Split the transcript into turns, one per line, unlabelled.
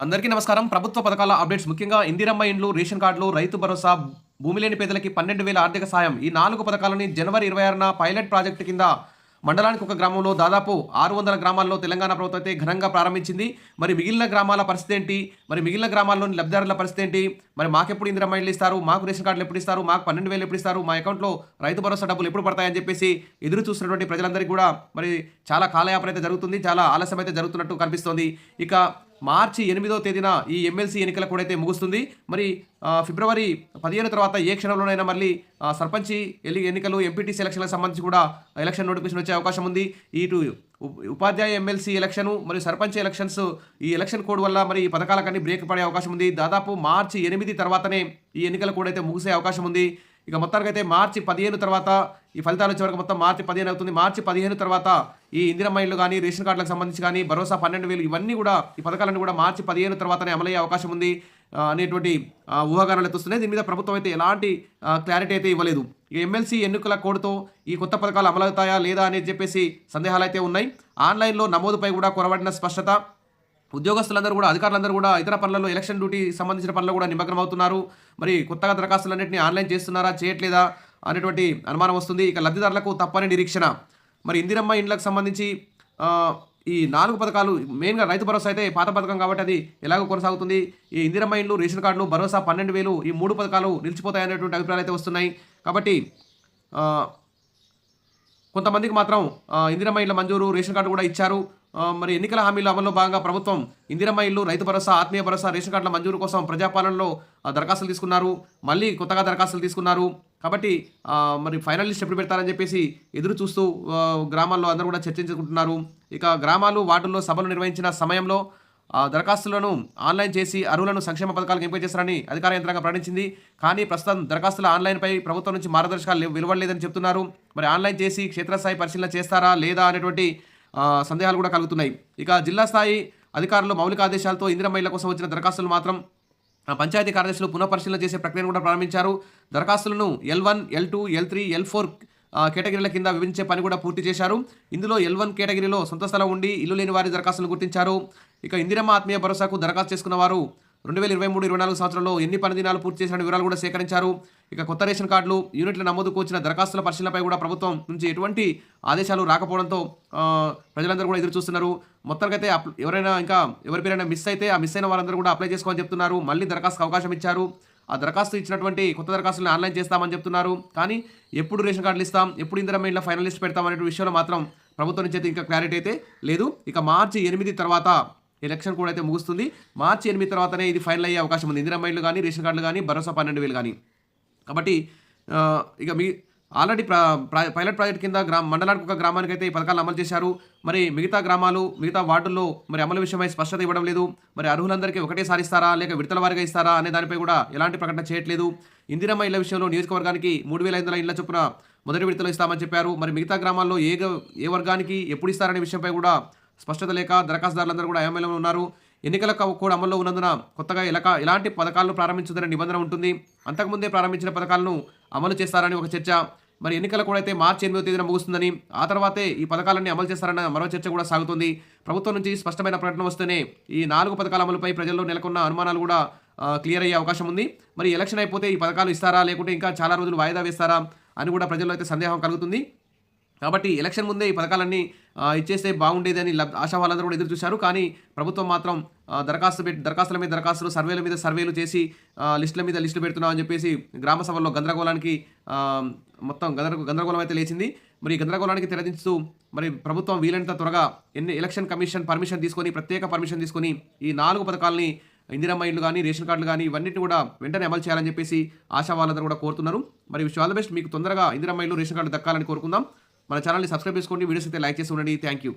అందరికీ నమస్కారం. ప్రభుత్వ పథకాల అప్డేట్స్ ముఖ్యంగా ఇందిరమ్మ ఇండ్లు, రేషన్ కార్డులు, రైతు భరోసా, భూమి లేని పేదలకి 12,000 ఆర్థిక సాయం. ఈ 4 పథకాలని జనవరి 26న పైలట్ ప్రాజెక్టు కింద మండలానికి ఒక గ్రామంలో దాదాపు 600 గ్రామాల్లో తెలంగాణ ప్రభుత్వం అయితే ఘనంగా ప్రారంభించింది. మరి మిగిలిన గ్రామాల పరిస్థితి ఏంటి? మరి మిగిలిన గ్రామాల్లోని లబ్ధిదారుల పరిస్థితి ఏంటి? మరి మాకెప్పుడు ఇందిరమ్మ ఇండ్లు ఇస్తారు? మాకు రేషన్ కార్డులు ఎప్పుడు ఇస్తారు? మాకు 12,000 ఎప్పుడు ఇస్తారు? మా అకౌంట్‌లో రైతు భరోసా డబ్బులు ఎప్పుడు పడతాయని చెప్పేసి ఎదురు చూస్తున్నటువంటి ప్రజలందరికీ కూడా మరి చాలా కాలయాపన అయితే జరుగుతుంది. చాలా ఆలస్యం అయితే జరుగుతున్నట్టు కనిపిస్తోంది. ఇక మార్చి 8వ తేదీన ఈ ఎమ్మెల్సీ ఎన్నికల కూడా అయితే ముగుస్తుంది. మరి ఫిబ్రవరి 15 తర్వాత ఏ క్షణంలోనైనా మళ్ళీ సర్పంచి ఎన్నికలు, ఎంపీటీసీ ఎలక్షన్లకు సంబంధించి కూడా ఎలక్షన్ నోటిఫికేషన్ వచ్చే అవకాశం ఉంది. ఇటు ఉపాధ్యాయ ఎమ్మెల్సీ ఎలక్షను మరియు సర్పంచ్ ఎలక్షన్స్ ఈ ఎలక్షన్ కోడ్ వల్ల మరి ఈ పథకాలకన్నీ బ్రేక్ పడే అవకాశం ఉంది. దాదాపు మార్చి 8 తర్వాతనే ఈ ఎన్నికలు కూడా అయితే ముగిసే అవకాశం ఉంది. ఇక మొత్తానికైతే మార్చి 15 తర్వాత ఈ ఫలితాలు వచ్చే వరకు మొత్తం మార్చి 15 అవుతుంది. మార్చి 15 తర్వాత ఈ ఇందిరమ్మ ఇండ్లు కానీ, రేషన్ కార్డులకు సంబంధించి కానీ, భరోసా 12,000 ఇవన్నీ కూడా ఈ పథకాలన్నీ కూడా మార్చి 15 తర్వాతనే అమలయ్యే అవకాశం ఉంది అనేటువంటి ఊహాగానాలు ఎత్తుస్తున్నాయి. దీని మీద ప్రభుత్వం అయితే ఎలాంటి క్లారిటీ అయితే ఇవ్వలేదు. ఇక ఎమ్మెల్సీ ఎన్నికల కోడ్తో ఈ కొత్త పథకాలు అమలవుతాయా లేదా అనేది చెప్పేసి సందేహాలు అయితే ఉన్నాయి. ఆన్లైన్లో నమోదుపై కూడా కొరవడిన స్పష్టత. ఉద్యోగస్తులందరూ కూడా, అధికారులందరూ కూడా ఇతర పనులలో, ఎలక్షన్ డ్యూటీ సంబంధించిన పనులు కూడా నిమగ్నం అవుతున్నారు. మరి కొత్తగా దరఖాస్తులన్నింటినీ ఆన్లైన్ చేస్తున్నారా, చేయట్లేదా అనేటువంటి అనుమానం వస్తుంది. ఇక లబ్ధిదారులకు తప్పని నిరీక్షణ. మరి ఇందిరమ్మ ఇండ్లకు సంబంధించి ఈ 4 పథకాలు మెయిన్గా రైతు భరోసా అయితే పాత పథకం కాబట్టి అది ఎలాగో కొనసాగుతుంది. ఈ ఇందిరమ్మ ఇండ్లు, రేషన్ కార్డులు, భరోసా 12,000 ఈ 3 పథకాలు నిలిచిపోతాయనేటువంటి అభిప్రాయాలు అయితే వస్తున్నాయి. కాబట్టి కొంతమందికి మాత్రం ఇందిరమ్మ ఇళ్ల మంజూరు, రేషన్ కార్డు కూడా ఇచ్చారు. మరి ఎన్నికల హామీల అమల్లో భాగంగా ప్రభుత్వం ఇందిరమ్మ ఇల్లు, రైతు భరోసా, ఆత్మీయ భరోసా, రేషన్ కార్డుల మంజూరు కోసం ప్రజాపాలనలో దరఖాస్తులు తీసుకున్నారు. మళ్ళీ కొత్తగా దరఖాస్తులు తీసుకున్నారు. కాబట్టి మరి ఫైనల్ లిస్ట్ ఎప్పుడు పెడతారని చెప్పేసి ఎదురు చూస్తూ గ్రామాల్లో అందరూ కూడా చర్చించుకుంటున్నారు. ఇక గ్రామాలు, వార్డుల్లో సభలు నిర్వహించిన సమయంలో దరఖాస్తులను ఆన్లైన్ చేసి అర్హులను సంక్షేమ పథకాలకు ఎంపిక చేస్తారని అధికార యంత్రాంగం ప్రకటించింది. కానీ ప్రస్తుతం దరఖాస్తుల ఆన్లైన్పై ప్రభుత్వం నుంచి మార్గదర్శకాలు వెలువడలేదని చెప్తున్నారు. మరి ఆన్లైన్ చేసి క్షేత్రస్థాయి పరిశీలన చేస్తారా లేదా అనేటువంటి సందేహాలు కూడా కలుగుతున్నాయి. ఇక జిల్లా స్థాయి అధికారులు మౌలిక ఆదేశాలతో ఇందిరమ్మ ఇళ్ల కోసం వచ్చిన దరఖాస్తులు మాత్రం పంచాయతీ కార్యదర్శులు పునఃపరిశీలన చేసే ప్రక్రియను కూడా ప్రారంభించారు. దరఖాస్తులను L1, L2, L3, L4 కేటగిరీల కింద విభజించే పని కూడా పూర్తి చేశారు. ఇందులో L1 కేటగిరీలో సొంత స్థలం ఉండి ఇల్లు లేని వారి దరఖాస్తులను గుర్తించారు. ఇక ఇందిరమ్మ ఆత్మీయ భరోసాకు దరఖాస్తు చేసుకున్న వారు 2023-24 సంవత్సరంలో ఎన్ని పని దినాలు పూర్తి చేసిన వివరాలు కూడా సేకరించారు. ఇక కొత్త రేషన్ కార్డులు, యూనిట్ల నమోదుకు వచ్చిన దరఖాస్తుల పరిశీలనపై కూడా ప్రభుత్వం నుంచి ఎటువంటి ఆదేశాలు రాకపోవడంతో ప్రజలందరూ కూడా ఎదురు చూస్తున్నారు. మొత్తానికైతే ఎవరి పేరైనా మిస్ అయితే ఆ మిస్ అయిన వారందరూ కూడా అప్లై చేసుకోవాలని చెప్తున్నారు. మళ్ళీ దరఖాస్తుకు అవకాశం ఇచ్చారు. ఆ దరఖాస్తు ఇచ్చినటువంటి కొత్త దరఖాస్తులను ఆన్లైన్ చేస్తామని చెప్తున్నారు. కానీ ఎప్పుడు రేషన్ కార్డులు ఇస్తాం, ఎప్పుడు ఇందిరమ్మ ఇండ్ల ఫైనల్ లిస్ట్ పెడతాం అనే విషయంలో మాత్రం ప్రభుత్వం నుంచి అయితే ఇంకా క్లారిటీ అయితే లేదు. ఇక మార్చి 8 తర్వాత ఎలక్షన్ కూడా అయితే ముగుస్తుంది. మార్చి 8 తర్వాతనే ఇది ఫైనల్ అయ్యే అవకాశం ఉంది. ఇందిరమ్మ ఇండ్లు కానీ, రేషన్ కార్డులు కానీ, భరోసా 12,000 కానీ. కాబట్టి ఇక ఆల్రెడీ పైలట్ ప్రాజెక్ట్ కింద మండలానికి ఒక గ్రామానికి అయితే ఈ పథకాలు అమలు చేశారు. మరి మిగతా గ్రామాలు, మిగతా వార్డుల్లో మరి అమలు విషయమై స్పష్టత ఇవ్వడం లేదు. మరి అర్హులందరికీ ఒకటేసారి ఇస్తారా లేక విడతల వారిగా ఇస్తారా అనే దానిపై కూడా ఎలాంటి ప్రకటన చేయట్లేదు. ఇందిరమ్మ ఇళ్ల విషయంలో నియోజకవర్గానికి 3,500 ఇళ్ల చొప్పున మొదటి విడతలో ఇస్తామని చెప్పారు. మరి మిగతా గ్రామాల్లో ఏ వర్గానికి ఎప్పుడు ఇస్తారనే విషయంపై కూడా స్పష్టత లేక దరఖాస్తుదారులందరూ కూడా అయోమయంలో ఉన్నారు. ఎన్నికల కోడ్ అమల్లో ఉన్నందున కొత్తగా ఎలాంటి పథకాలను ప్రారంభించదనే నిబంధన ఉంటుంది. అంతకుముందే ప్రారంభించిన పథకాలను అమలు చేస్తారని ఒక చర్చ. మరి ఎన్నికల కూడా అయితే మార్చి 8వ తేదీన ముగుస్తుందని, ఆ తర్వాతే ఈ పథకాలన్నీ అమలు చేస్తారన్న మరో చర్చ కూడా సాగుతుంది. ప్రభుత్వం నుంచి స్పష్టమైన ప్రకటన వస్తేనే ఈ 4 పథకాల అమలుపై ప్రజల్లో నెలకొన్న అనుమానాలు కూడా క్లియర్ అయ్యే అవకాశం ఉంది. మరి ఎలక్షన్ అయిపోతే ఈ పథకాలు ఇస్తారా లేకుంటే ఇంకా చాలా రోజులు వాయిదా వేస్తారా అని కూడా ప్రజల్లో అయితే సందేహం కలుగుతుంది. కాబట్టి ఎలక్షన్ ముందే ఈ పథకాలన్నీ ఇచ్చేస్తే బాగుండేదని ఆశా వాళ్ళందరూ కూడా ఎదురు చూశారు. కానీ ప్రభుత్వం మాత్రం దరఖాస్తుల మీద దరఖాస్తులు, సర్వేల మీద సర్వేలు చేసి లిస్టుల మీద లిస్టులు పెడుతున్నామని చెప్పేసి గ్రామ సభల్లో గందరగోళానికి మొత్తం గందరగోళం అయితే లేచింది. మరి ఈ గందరగోళానికి తెరదించుతూ మరి ప్రభుత్వం వీలైనంత త్వరగా ఎలక్షన్ కమిషన్ పర్మిషన్ తీసుకొని, ప్రత్యేక పర్మిషన్ తీసుకొని ఈ 4 పథకాలని ఇందిరమ్మ ఇండ్లు కానీ, రేషన్ కార్డులు కానీ ఇవన్నిటిని కూడా వెంటనే అమలు చేయాలని చెప్పేసి ఆశా వాళ్ళందరూ కూడా కోరుతున్నారు. మరి విష్ ఆల్ ద బెస్ట్. మీకు తొందరగా ఇందిరమ్మ ఇండ్లు, రేషన్ కార్డు దక్కాలని కోరుకుందాం. మన ఛానల్ని సబ్స్క్రైబ్ చేసుకోండి, వీడియోస్ అయితే లైక్ చేసి ఉండండి. Thank you.